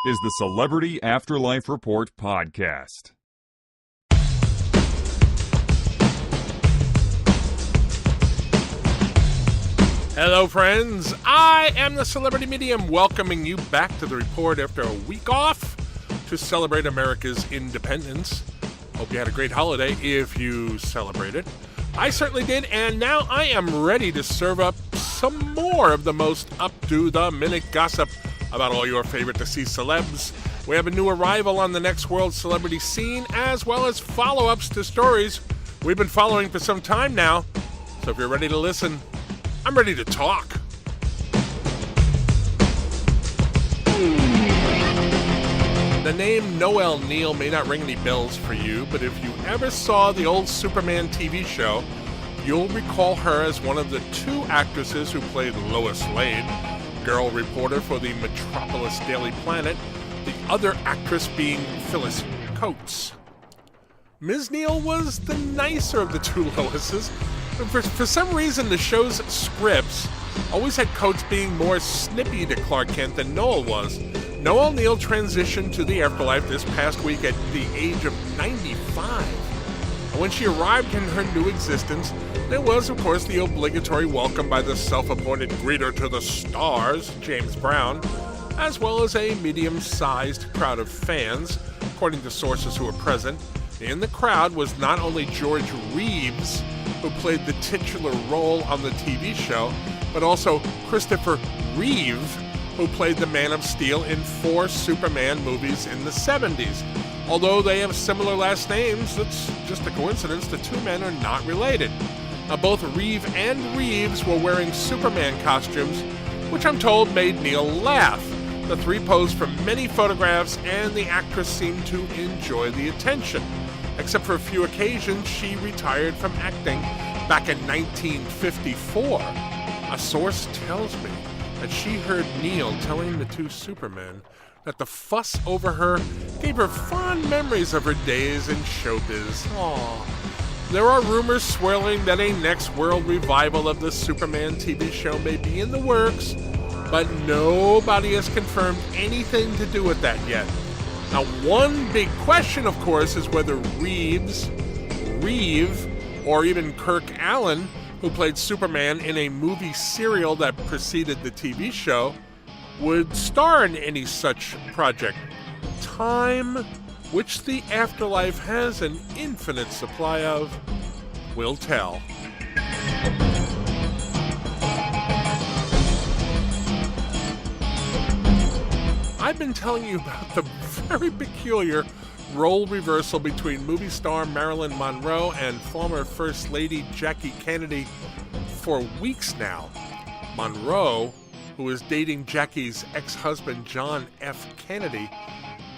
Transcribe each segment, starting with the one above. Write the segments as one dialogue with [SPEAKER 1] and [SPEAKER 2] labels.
[SPEAKER 1] is the Celebrity Afterlife Report podcast.
[SPEAKER 2] Hello, friends. I am the Celebrity Medium, welcoming you back to the report after a week off to celebrate America's independence. Hope you had a great holiday if you celebrated. I certainly did, and now I am ready to serve up some more of the most up-to-the-minute gossip about all your favorite deceased celebs. We have a new arrival on the next world celebrity scene, as well as follow-ups to stories we've been following for some time now. So if you're ready to listen, I'm ready to talk. The name Noel Neill may not ring any bells for you, but if you ever saw the old Superman TV show, you'll recall her as one of the two actresses who played Lois Lane, girl reporter for the Metropolis Daily Planet, the other actress being Phyllis Coates. Ms. Neill was the nicer of the two Loises. For some reason, the show's scripts always had Coates being more snippy to Clark Kent than Noel was. Noel Neill transitioned to the afterlife this past week at the age of 95. And when she arrived in her new existence, there was, of course, the obligatory welcome by the self-appointed greeter to the stars, James Brown, as well as a medium-sized crowd of fans, according to sources who were present. In the crowd was not only George Reeves, who played the titular role on the TV show, but also Christopher Reeve, who played the Man of Steel in 4 Superman movies in the 70s. Although they have similar last names, it's just a coincidence the two men are not related. Now, both Reeve and Reeves were wearing Superman costumes, which I'm told made Neill laugh. The three posed for many photographs, and the actress seemed to enjoy the attention. Except for a few occasions, she retired from acting back in 1954. A source tells me that she heard Neill telling the two Supermen that the fuss over her gave her fond memories of her days in showbiz. Aww. There are rumors swirling that a next world revival of the Superman TV show may be in the works, but nobody has confirmed anything to do with that yet. Now, one big question, of course, is whether Reeves, Reeve, or even Kirk Allen, who played Superman in a movie serial that preceded the TV show, would star in any such project. Time, which the afterlife has an infinite supply of, will tell. I've been telling you about the very peculiar role reversal between movie star Marilyn Monroe and former First Lady Jackie Kennedy for weeks now. Monroe, who is dating Jackie's ex-husband John F. Kennedy,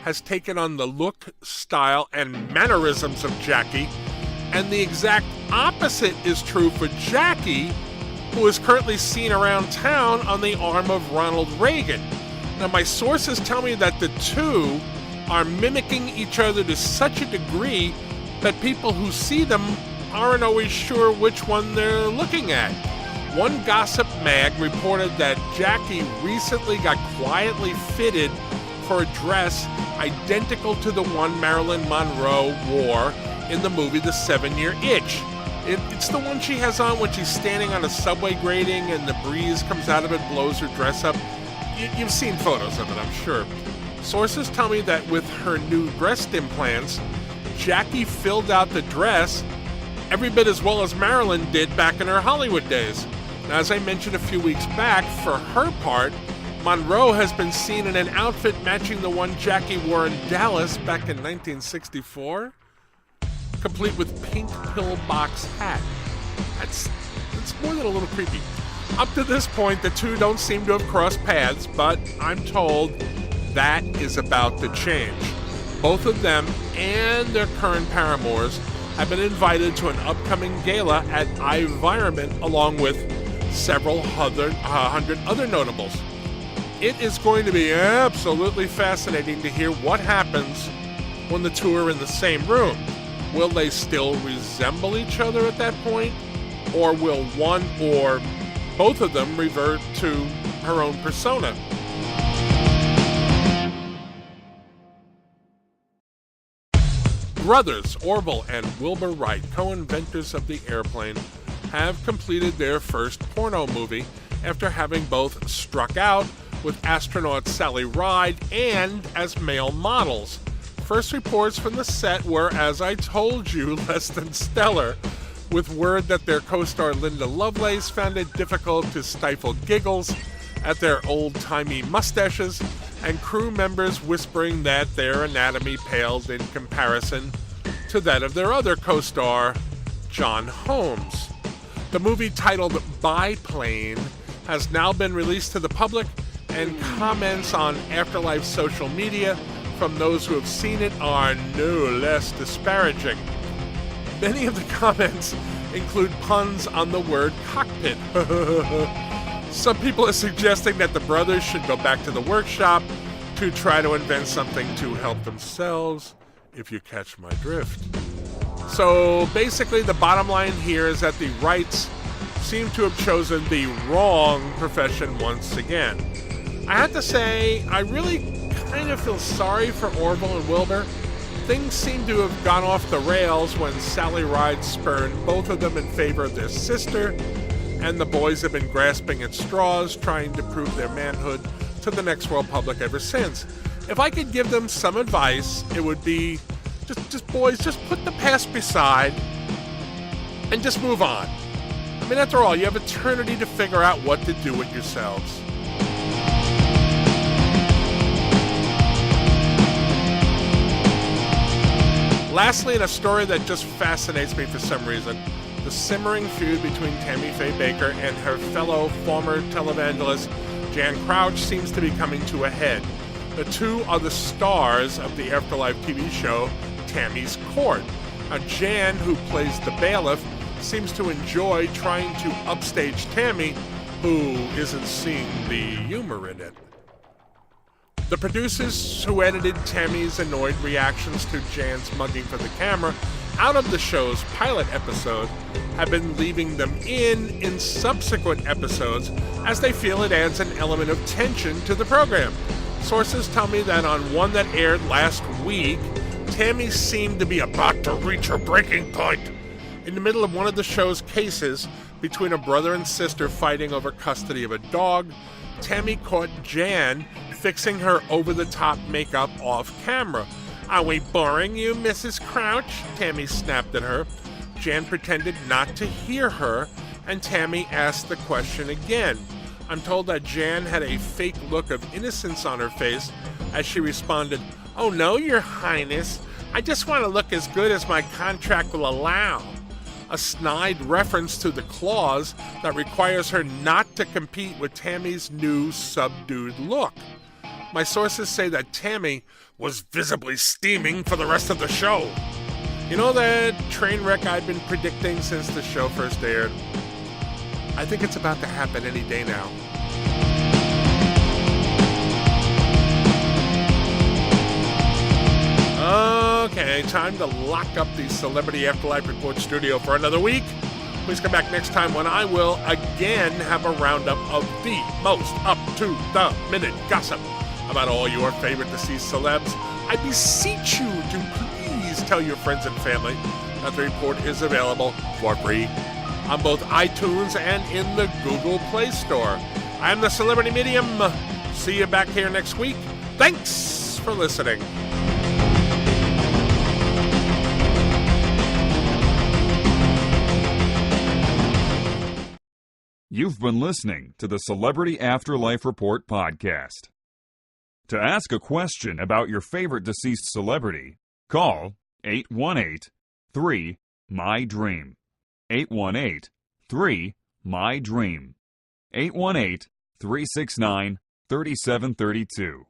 [SPEAKER 2] has taken on the look, style, and mannerisms of Jackie, and the exact opposite is true for Jackie, who is currently seen around town on the arm of Ronald Reagan. Now, my sources tell me that the two are mimicking each other to such a degree that people who see them aren't always sure which one they're looking at. One gossip mag reported that Jackie recently got quietly fitted for a dress identical to the one Marilyn Monroe wore in the movie The 7-Year Itch. It's the one she has on when she's standing on a subway grating and the breeze comes out of it, blows her dress up. You've seen photos of it, I'm sure. Sources tell me that with her new breast implants, Jackie filled out the dress every bit as well as Marilyn did back in her Hollywood days. Now, as I mentioned a few weeks back, for her part, Monroe has been seen in an outfit matching the one Jackie wore in Dallas back in 1964, complete with pink pillbox hat. That's more than a little creepy. Up to this point, the two don't seem to have crossed paths, but I'm told that is about to change. Both of them and their current paramours have been invited to an upcoming gala at iVironment along with several hundred other notables. It is going to be absolutely fascinating to hear what happens when the two are in the same room. Will they still resemble each other at that point? Or will one or both of them revert to her own persona? brothers Orville and Wilbur Wright, co-inventors of the airplane, have completed their first porno movie after having both struck out with astronaut Sally Ride and as male models. First reports from the set were, as I told you, less than stellar, with word that their co-star Linda Lovelace found it difficult to stifle giggles at their old-timey mustaches, and crew members whispering that their anatomy paled in comparison to that of their other co-star, John Holmes. The movie, titled Biplane, has now been released to the public, and comments on Afterlife social media from those who have seen it are no less disparaging. Many of the comments include puns on the word cockpit. Some people are suggesting that the brothers should go back to the workshop to try to invent something to help themselves, if you catch my drift. So basically the bottom line here is that the Wrights seem to have chosen the wrong profession once again. I have to say, I really kind of feel sorry for Orville and Wilbur. Things seem to have gone off the rails when Sally Ride spurned both of them in favor of their sister, and the boys have been grasping at straws, trying to prove their manhood to the next world public ever since. If I could give them some advice, it would be, just boys, just put the past beside and just move on. I mean, after all, you have eternity to figure out what to do with yourselves. Lastly, in a story that just fascinates me for some reason, the simmering feud between Tammy Faye Bakker and her fellow former televangelist Jan Crouch seems to be coming to a head. The two are the stars of the Afterlife TV show Tammy's Court. Now, Jan, who plays the bailiff, seems to enjoy trying to upstage Tammy, who isn't seeing the humor in it. The producers who edited Tammy's annoyed reactions to Jan's mugging for the camera out of the show's pilot episode have been leaving them in subsequent episodes, as they feel it adds an element of tension to the program. Sources tell me that on one that aired last week, Tammy seemed to be about to reach her breaking point. In the middle of one of the show's cases between a brother and sister fighting over custody of a dog, Tammy caught Jan fixing her over-the-top makeup off camera. "Are we boring you, Mrs. Crouch?" Tammy snapped at her. Jan pretended not to hear her, and Tammy asked the question again. I'm told that Jan had a fake look of innocence on her face as she responded, "Oh no, Your Highness. I just want to look as good as my contract will allow." A snide reference to the clause that requires her not to compete with Tammy's new subdued look. My sources say that Tammy was visibly steaming for the rest of the show. You know that train wreck I've been predicting since the show first aired? I think it's about to happen any day now. Okay, time to lock up the Celebrity Afterlife Report studio for another week. Please come back next time when I will again have a roundup of the most up-to-the-minute gossip about all your favorite deceased celebs. I beseech you to please tell your friends and family that the report is available for free on both iTunes and in the Google Play Store. I'm the Celebrity Medium. See you back here next week. Thanks for listening.
[SPEAKER 1] You've been listening to the Celebrity Afterlife Report podcast. To ask a question about your favorite deceased celebrity, call 818-3-MY-DREAM. 818-3-MY-DREAM. 818-369-3732.